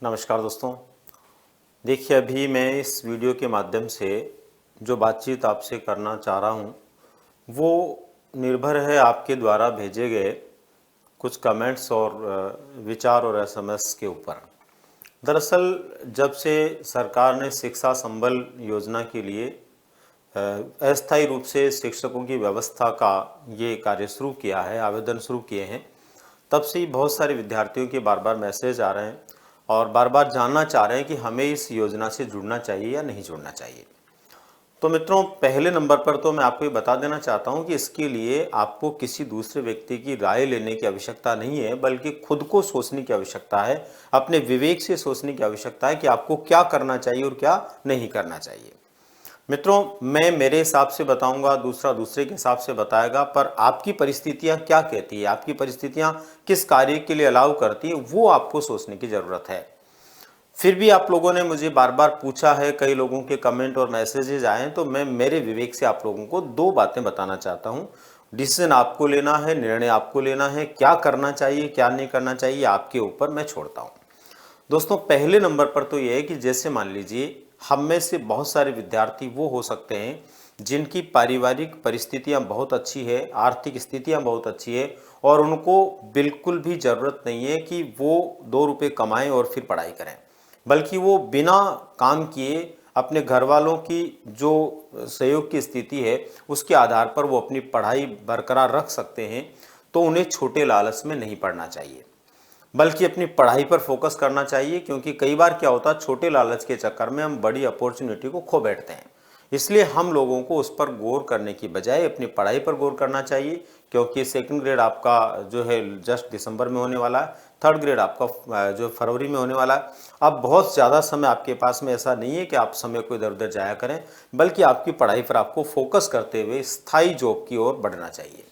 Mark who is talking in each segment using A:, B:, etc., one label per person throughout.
A: नमस्कार दोस्तों। देखिए, अभी मैं इस वीडियो के माध्यम से जो बातचीत आपसे करना चाह रहा हूँ वो निर्भर है आपके द्वारा भेजे गए कुछ कमेंट्स और विचार और एसएमएस के ऊपर। दरअसल जब से सरकार ने शिक्षा संबल योजना के लिए अस्थायी रूप से शिक्षकों की व्यवस्था का ये कार्य शुरू किया है, आवेदन शुरू किए हैं, तब से ही बहुत सारे विद्यार्थियों के बार बार मैसेज आ रहे हैं और बार बार जानना चाह रहे हैं कि हमें इस योजना से जुड़ना चाहिए या नहीं जुड़ना चाहिए। तो मित्रों, पहले नंबर पर तो मैं आपको ये बता देना चाहता हूँ कि इसके लिए आपको किसी दूसरे व्यक्ति की राय लेने की आवश्यकता नहीं है, बल्कि खुद को सोचने की आवश्यकता है, अपने विवेक से सोचने की आवश्यकता है कि आपको क्या करना चाहिए और क्या नहीं करना चाहिए। मित्रों, मैं मेरे हिसाब से बताऊंगा, दूसरा दूसरे के हिसाब से बताएगा, पर आपकी परिस्थितियां क्या कहती है, आपकी परिस्थितियां किस कार्य के लिए अलाउ करती है, वो आपको सोचने की ज़रूरत है। फिर भी आप लोगों ने मुझे बार बार पूछा है, कई लोगों के कमेंट और मैसेजेस आए हैं, तो मैं मेरे विवेक से आप लोगों को दो बातें बताना चाहता हूँ। डिसीजन आपको लेना है, निर्णय आपको लेना है, क्या करना चाहिए क्या नहीं करना चाहिए आपके ऊपर मैं छोड़ता हूँ। दोस्तों, पहले नंबर पर तो यह है कि जैसे मान लीजिए हम में से बहुत सारे विद्यार्थी वो हो सकते हैं जिनकी पारिवारिक परिस्थितियां बहुत अच्छी है, आर्थिक स्थितियां बहुत अच्छी है और उनको बिल्कुल भी ज़रूरत नहीं है कि वो 2 रुपये कमाएं और फिर पढ़ाई करें, बल्कि वो बिना काम किए अपने घर वालों की जो सहयोग की स्थिति है उसके आधार पर वो अपनी पढ़ाई बरकरार रख सकते हैं। तो उन्हें छोटे लालच में नहीं पढ़ना चाहिए, बल्कि अपनी पढ़ाई पर फोकस करना चाहिए, क्योंकि कई बार क्या होता है, छोटे लालच के चक्कर में हम बड़ी अपॉर्चुनिटी को खो बैठते हैं। इसलिए हम लोगों को उस पर गौर करने की बजाय अपनी पढ़ाई पर गौर करना चाहिए, क्योंकि सेकंड ग्रेड आपका जो है जस्ट दिसंबर में होने वाला है, थर्ड ग्रेड आपका जो फरवरी में होने वाला है। अब बहुत ज़्यादा समय आपके पास में ऐसा नहीं है कि आप समय को इधर उधर जाया करें, बल्कि आपकी पढ़ाई पर आपको फोकस करते हुए स्थायी जॉब की ओर बढ़ना चाहिए।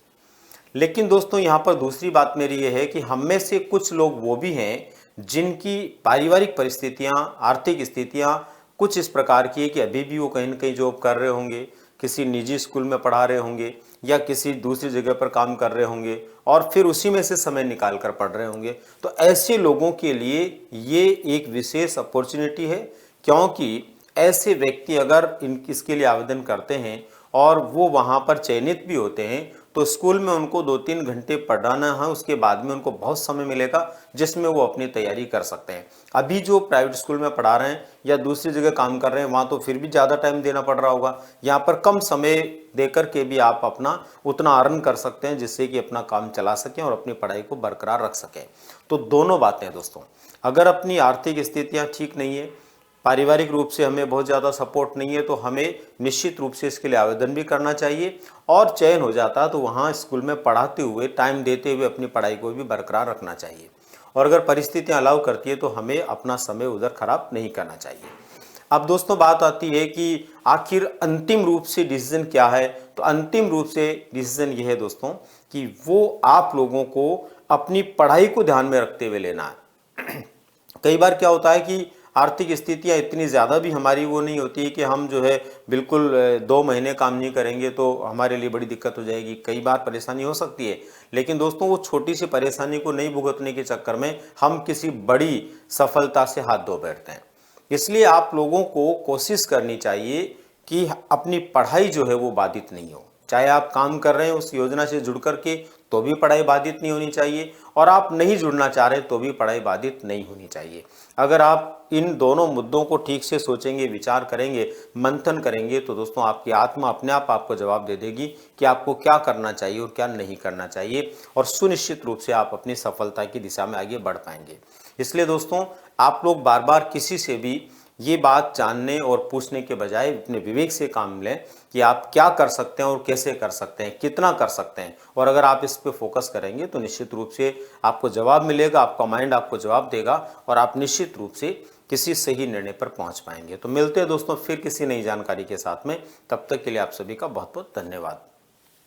A: लेकिन दोस्तों, यहाँ पर दूसरी बात मेरी ये है कि हम में से कुछ लोग वो भी हैं जिनकी पारिवारिक परिस्थितियाँ, आर्थिक स्थितियाँ कुछ इस प्रकार की है कि अभी भी वो कहीं न कहीं जॉब कर रहे होंगे, किसी निजी स्कूल में पढ़ा रहे होंगे या किसी दूसरी जगह पर काम कर रहे होंगे और फिर उसी में से समय निकाल कर पढ़ रहे होंगे। तो ऐसे लोगों के लिए ये एक विशेष अपॉर्चुनिटी है, क्योंकि ऐसे व्यक्ति अगर इसके लिए आवेदन करते हैं और वो वहाँ पर चयनित भी होते हैं, तो स्कूल में उनको 2-3 घंटे पढ़ाना है, उसके बाद में उनको बहुत समय मिलेगा जिसमें वो अपनी तैयारी कर सकते हैं। अभी जो प्राइवेट स्कूल में पढ़ा रहे हैं या दूसरी जगह काम कर रहे हैं, वहाँ तो फिर भी ज़्यादा टाइम देना पड़ रहा होगा। यहाँ पर कम समय देकर के भी आप अपना उतना अर्न कर सकते हैं जिससे कि अपना काम चला सकें और अपनी पढ़ाई को बरकरार रख सकें। तो दोनों बातें दोस्तों, अगर अपनी आर्थिक स्थितियाँ ठीक नहीं है, पारिवारिक रूप से हमें बहुत ज़्यादा सपोर्ट नहीं है, तो हमें निश्चित रूप से इसके लिए आवेदन भी करना चाहिए और चयन हो जाता तो वहाँ स्कूल में पढ़ाते हुए, टाइम देते हुए अपनी पढ़ाई को भी बरकरार रखना चाहिए। और अगर परिस्थितियाँ अलाउ करती है तो हमें अपना समय उधर खराब नहीं करना चाहिए। अब दोस्तों, बात आती है कि आखिर अंतिम रूप से डिसीजन क्या है। तो अंतिम रूप से डिसीजन ये है दोस्तों कि वो आप लोगों को अपनी पढ़ाई को ध्यान में रखते हुए लेना है। कई बार क्या होता है कि आर्थिक स्थितियाँ इतनी ज़्यादा भी हमारी वो नहीं होती है कि हम जो है बिल्कुल 2 महीने काम नहीं करेंगे तो हमारे लिए बड़ी दिक्कत हो जाएगी। कई बार परेशानी हो सकती है, लेकिन दोस्तों वो छोटी सी परेशानी को नहीं भुगतने के चक्कर में हम किसी बड़ी सफलता से हाथ धो बैठते हैं। इसलिए आप लोगों को कोशिश करनी चाहिए कि अपनी पढ़ाई जो है वो बाधित नहीं हो। चाहे आप काम कर रहे हैं उस योजना से जुड़ करके, तो भी पढ़ाई बाधित नहीं होनी चाहिए, और आप नहीं जुड़ना चाह रहे तो भी पढ़ाई बाधित नहीं होनी चाहिए। अगर आप इन दोनों मुद्दों को ठीक से सोचेंगे, विचार करेंगे, मंथन करेंगे, तो दोस्तों आपकी आत्मा अपने आप आपको जवाब दे देगी कि आपको क्या करना चाहिए और क्या नहीं करना चाहिए, और सुनिश्चित रूप से आप अपनी सफलता की दिशा में आगे बढ़ पाएंगे। इसलिए दोस्तों, आप लोग बार बार किसी से भी ये बात जानने और पूछने के बजाय अपने विवेक से काम लें कि आप क्या कर सकते हैं और कैसे कर सकते हैं, कितना कर सकते हैं। और अगर आप इस पे फोकस करेंगे तो निश्चित रूप से आपको जवाब मिलेगा, आपका माइंड आपको जवाब देगा और आप निश्चित रूप से किसी सही निर्णय पर पहुंच पाएंगे। तो मिलते हैं दोस्तों फिर किसी नई जानकारी के साथ में। तब तक के लिए आप सभी का बहुत बहुत धन्यवाद।